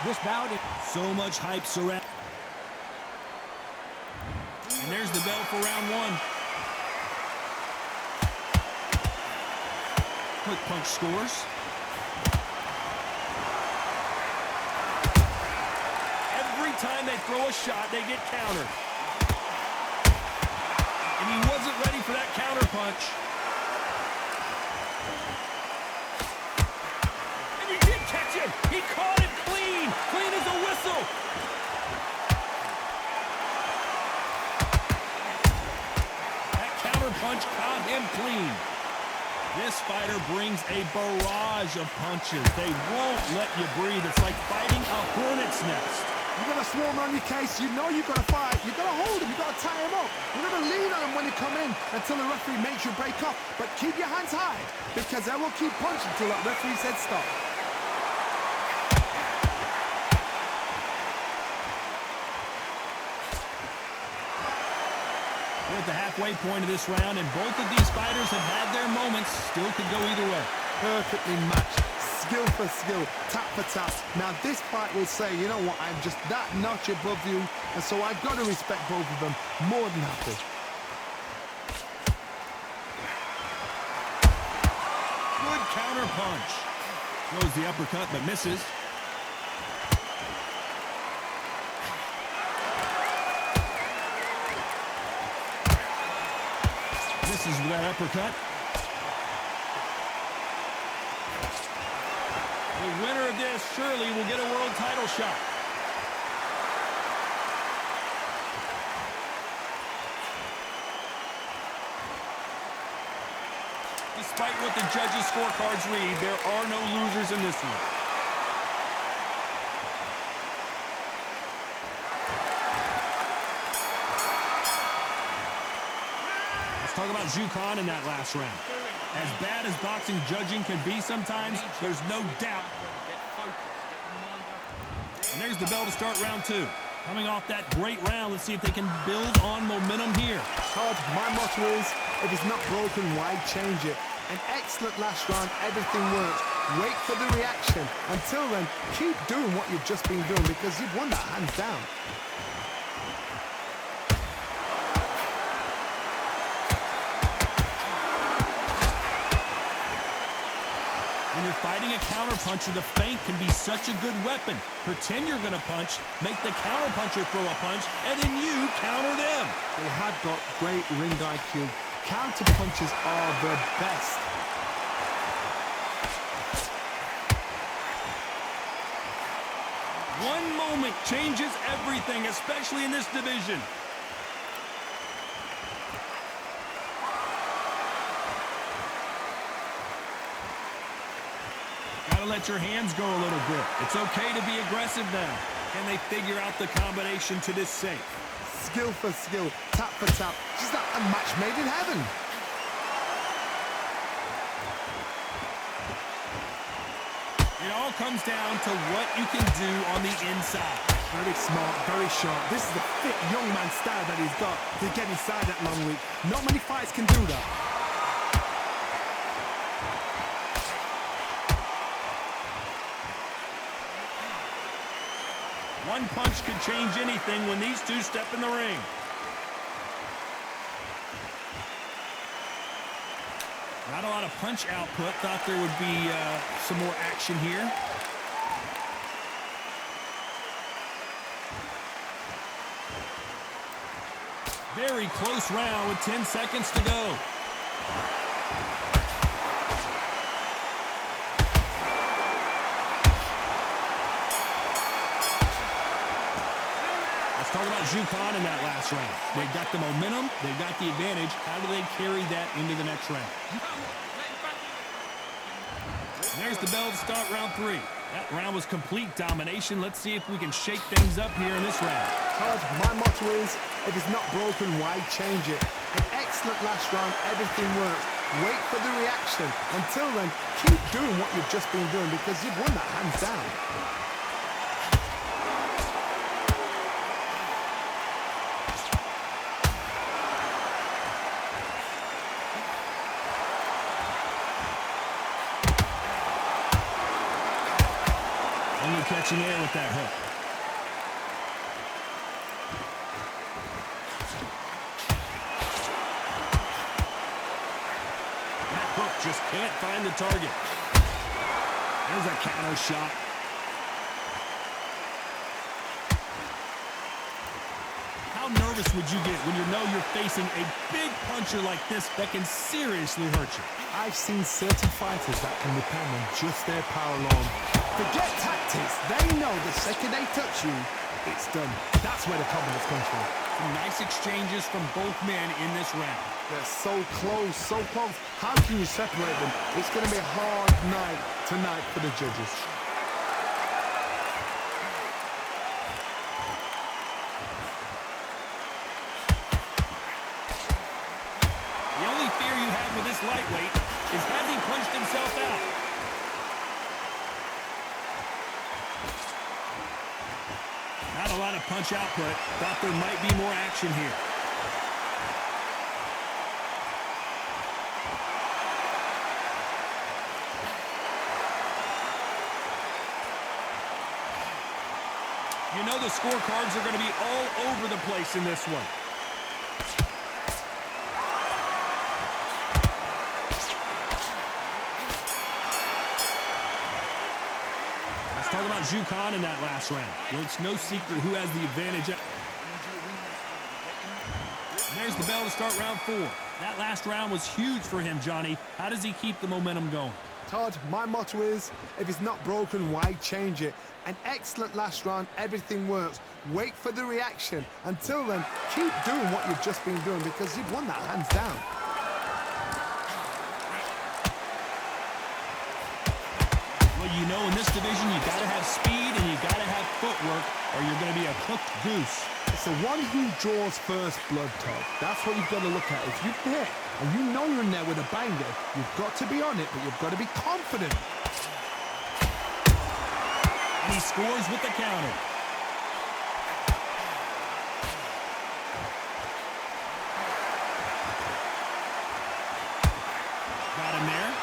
This bout is so much hype surround. And there's the bell for round one. Quick punch scores. Every time they throw a shot, they get countered. And he wasn't ready for that counter punch. And he did catch him. He caught it clean. Clean as a whistle. That counter punch caught him clean. This fighter brings a barrage of punches. They won't let you breathe. It's like fighting a hornet's nest. you got to swarm on your case. You know you got to fight. You got to hold him. You got to tie him up. You got to lean on him when you come in until the referee makes you break up. But keep your hands high because they will keep punching until that referee said stop. We're at the halfway point of this round, and both of these fighters have had their moments. Still could go either way. Perfectly matched. Skill for skill. Tap for tap. Now this fight will say, you know what, I'm just that notch above you, and so I've got to respect both of them. More than happy. Good counter punch. Throws the uppercut, but misses. Misses with that uppercut. The winner of this surely will get a world title shot. Despite what the judges' scorecards read, there are no losers in this one. Let's talk about Zhukan in that last round. As bad as boxing judging can be sometimes, there's no doubt. And there's the bell to start round two. Coming off that great round, let's see if they can build on momentum here. Todd, my motto is, if it's not broken, why change it? An excellent last round, everything works. Wait for the reaction. Until then, keep doing what you've just been doing because you've won that hands down. When you're fighting a counterpuncher, the feint can be such a good weapon. Pretend you're going to punch, make the counterpuncher throw a punch, and then you counter them. They have got great ring IQ. Counter punches are the best. One moment changes everything, especially in this division. Gotta let your hands go a little bit. It's okay to be aggressive now. Can they figure out the combination to this safe? Skill for skill, tap for tap. Just like a match made in heaven. It all comes down to what you can do on the inside. Very smart, very sharp. This is the fit young man style that he's got to get inside that long reach. Not many fights can do that. One punch could change anything when these two step in the ring. Not a lot of punch output. Thought there would be some more action here. Very close round with 10 seconds to go. Talk about Zhukan in that last round. They got the momentum, they got the advantage. How do they carry that into the next round? There's the bell to start round three. That round was complete domination. Let's see if we can shake things up here in this round. Todd, my motto is, if it's not broken, why change it? An excellent last round, everything works. Wait for the reaction. Until then, keep doing what you've just been doing because you've won that hands down. Only catching air with that hook. That hook just can't find the target. There's a counter shot. How nervous would you get when you know you're facing a big puncher like this that can seriously hurt you? I've seen certain fighters that can depend on just their power alone. Forget tactics. They know the second they touch you, it's done. That's where the confidence comes from. Some nice exchanges from both men in this round. They're so close, so close. How can you separate them? It's going to be a hard night tonight for the judges. The only fear you have with this lightweight is has he punched himself out? Not a lot of punch output. Thought there might be more action here. You know the scorecards are going to be all over the place in this one. Let's talk about Jukan in that last round. Well, it's no secret who has the advantage. There's the bell to start round 4. That last round was huge for him, Johnny. How does he keep the momentum going? Todd, my motto is, if it's not broken, why change it? An excellent last round, everything works. Wait for the reaction. Until then, keep doing what you've just been doing because you've won that hands down. Well, you know, in this division, you got to have speed and you got to have footwork or you're going to be a cooked goose. It's the one who draws first blood, Todd. That's what you've got to look at. If you're there and you know you're in there with a banger, you've got to be on it, but you've got to be confident. And he scores with the counter. Got him there.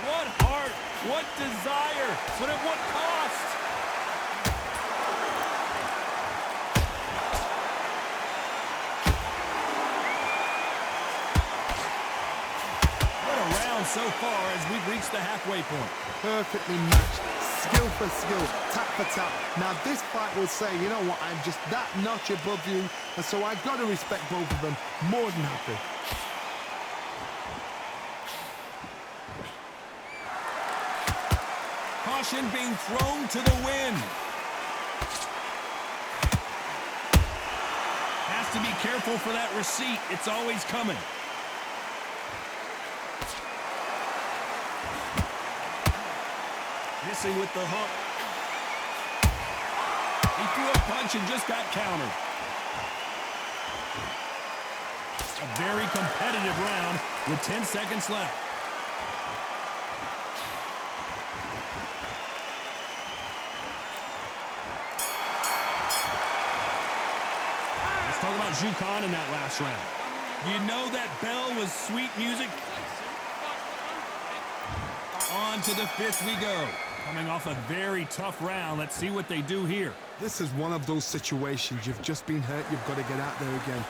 What heart, what desire, but at what cost? So far as we've reached the halfway point. Perfectly matched, skill for skill, tap for tap. Now this fight will say, you know what, I'm just that notch above you, and so I've got to respect both of them. More than happy. Caution being thrown to the wind. Has to be careful for that receipt. It's always coming. Missing with the hook. He threw a punch and just got countered. A very competitive round with 10 seconds left. Let's talk about Jukan in that last round. You know that bell was sweet music. On to the 5th we go. Coming off a very tough round. Let's see what they do here. This is one of those situations. You've just been hurt. You've got to get out there again.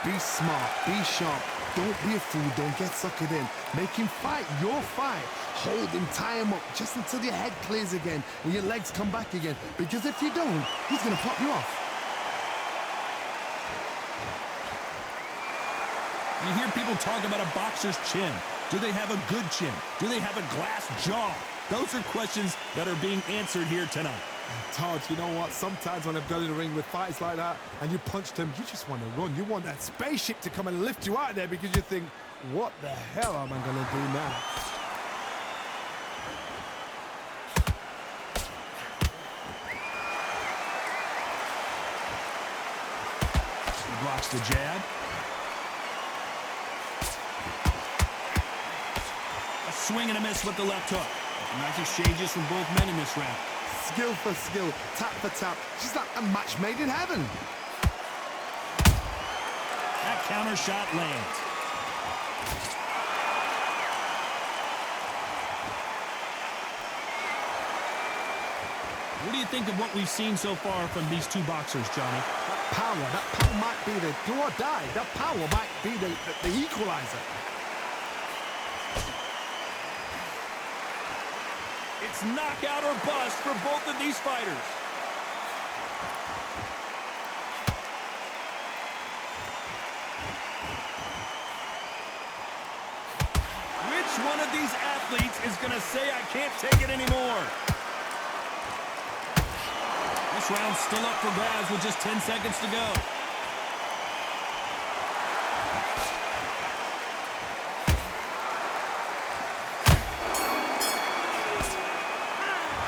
Be smart. Be sharp. Don't be a fool. Don't get suckered in. Make him fight your fight. Hold him. Tie him up just until your head clears again and your legs come back again. Because if you don't, he's going to pop you off. You hear people talk about a boxer's chin. Do they have a good chin? Do they have a glass jaw? Those are questions that are being answered here tonight. Todd, you know what? Sometimes when I've got in the ring with fights like that and you punched him, you just want to run. You want that spaceship to come and lift you out of there because you think, what the hell am I going to do now? He blocks the jab. A swing and a miss with the left hook. Nice exchanges from both men in this round. Skill for skill, tap for tap. Just like a match made in heaven. That counter shot lands. What do you think of what we've seen so far from these two boxers, Johnny? That power might be the do or die. That power might be the equalizer. It's knockout or bust for both of these fighters. Which one of these athletes is going to say, I can't take it anymore? This round's still up for grabs with just 10 seconds to go.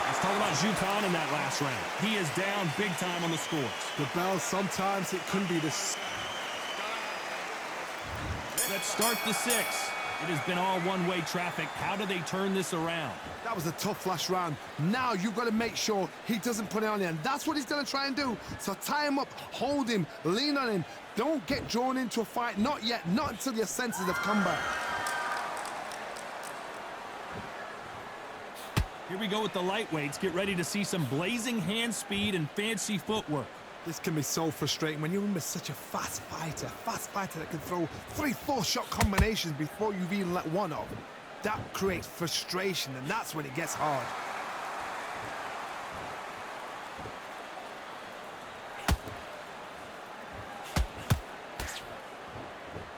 Let's talk about Jukan in that last round. He is down big time on the scores. The bell, sometimes it can be this. Let's start the sixth. It has been all one-way traffic. How do they turn this around? That was a tough last round. Now you've got to make sure he doesn't put it on you, and that's what he's going to try and do. So tie him up, hold him, lean on him. Don't get drawn into a fight. Not yet. Not until your senses have come back. Here we go with the lightweights. Get ready to see some blazing hand speed and fancy footwork. This can be so frustrating when you're with such a fast fighter that can throw 3-4 shot combinations before you've even let one off. That creates frustration, and that's when it gets hard.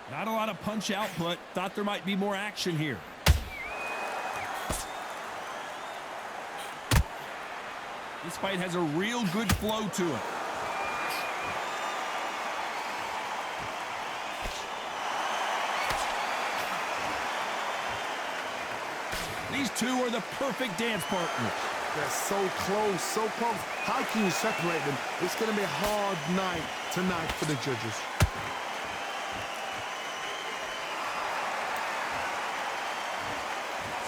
Not a lot of punch output. Thought there might be more action here. This fight has a real good flow to it. These two are the perfect dance partners. They're so close, so close. How can you separate them? It's going to be a hard night tonight for the judges.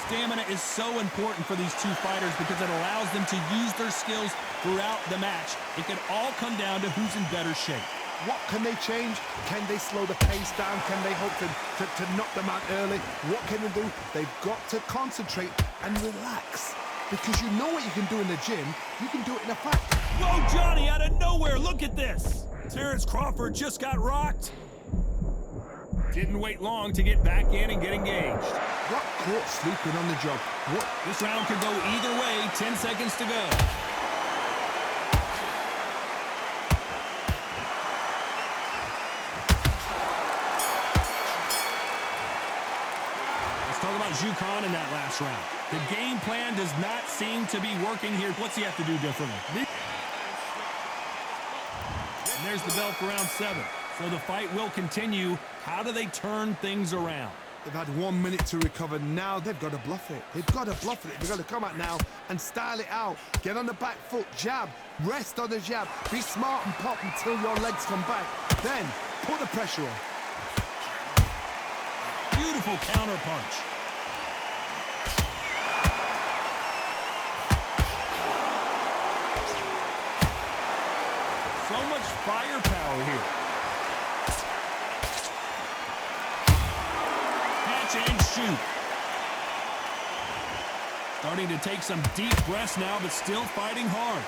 Stamina is so important for these two fighters because it allows them to use their skills throughout the match. It can all come down to who's in better shape. What can they change? Can they slow the pace down? Can they hope to knock them out early? What can they do? They've got to concentrate and relax. Because you know what you can do in the gym, you can do it in a fight. Whoa, Johnny, out of nowhere, look at this. Terrence Crawford just got rocked. Didn't wait long to get back in and get engaged. Got caught sleeping on the job. What? This round could go either way, 10 seconds to go. Talk about Jukan in that last round. The game plan does not seem to be working here. What's he have to do differently? And there's the bell for round 7. So the fight will continue. How do they turn things around? They've had 1 minute to recover. Now they've got to bluff it. They've got to bluff it. They've got to come out now and style it out. Get on the back foot, jab, rest on the jab. Be smart and pop until your legs come back. Then put the pressure on. Beautiful counter punch. So much firepower here. Catch and shoot. Starting to take some deep breaths now, but still fighting hard.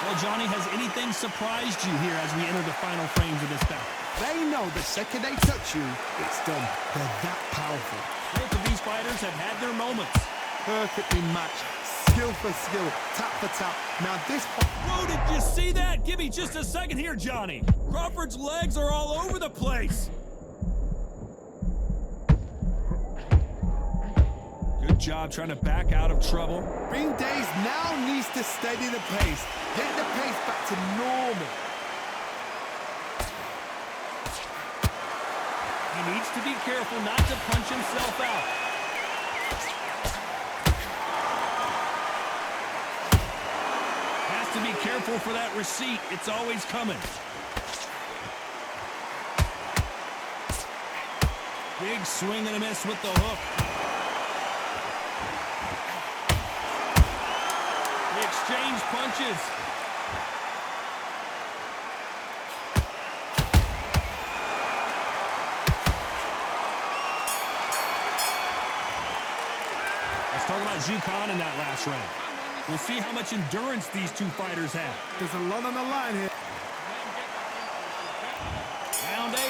Well, Johnny, has anything surprised you here as we enter the final frames of this bout? They know the second they touch you, it's done. They're that powerful. Both of these fighters have had their moments. Perfectly matched. Skill for skill. Tap for tap. Now this... Whoa, did you see that? Give me just a second here, Johnny. Crawford's legs are all over the place. Good job trying to back out of trouble. Being dazed now needs to steady the pace. Get the pace back to normal. He needs to be careful not to punch himself out. Has to be careful for that receipt. It's always coming. Big swing and a miss with the hook. They exchange punches. about Zhu Khan in that last round. We'll see how much endurance these two fighters have. There's a lot on the line here. Round 8,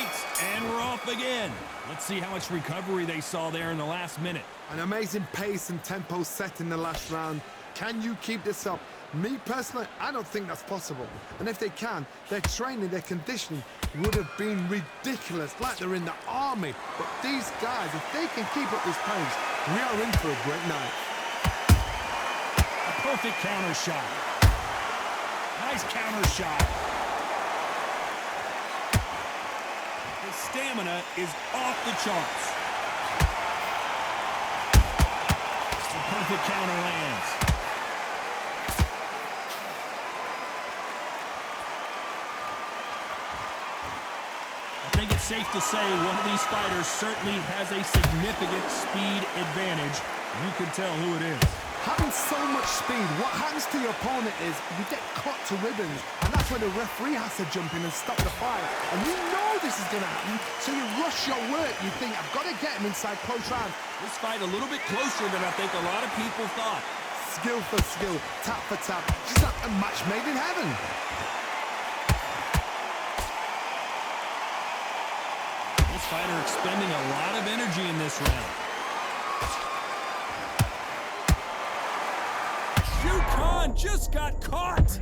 and we're off again. Let's see how much recovery they saw there in the last minute. An amazing pace and tempo set in the last round. Can you keep this up? Me personally, I don't think that's possible. And if they can, their training, their conditioning would have been ridiculous, like they're in the army. But these guys, if they can keep up this pace, we are in for a great night. A perfect counter shot. Nice counter shot. His stamina is off the charts. The perfect counter lands. I think it's safe to say one of these fighters certainly has a significant speed advantage. You can tell who it is. Having so much speed, what happens to your opponent is you get cut to ribbons, and that's where the referee has to jump in and stop the fight. And you know this is going to happen, so you rush your work. You think, I've got to get him inside close round. This fight a little bit closer than I think a lot of people thought. Skill for skill, tap for tap. Just like a match made in heaven. This fighter expending a lot of energy in this round. Zhu Khan just got caught.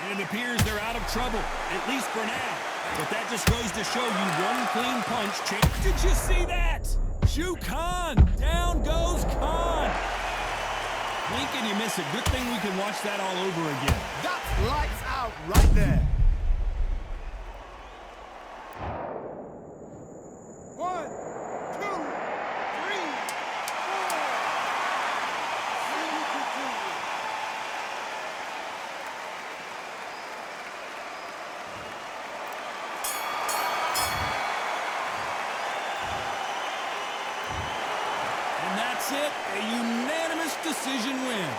And it appears they're out of trouble, at least for now. But that just goes to show you one clean punch change. Did you see that? Zhu Khan, down goes Khan. Blink and you miss it. Good thing we can watch that all over again. That's lights out right there. 1, 2, 3, 4. And that's it. A unanimous decision win.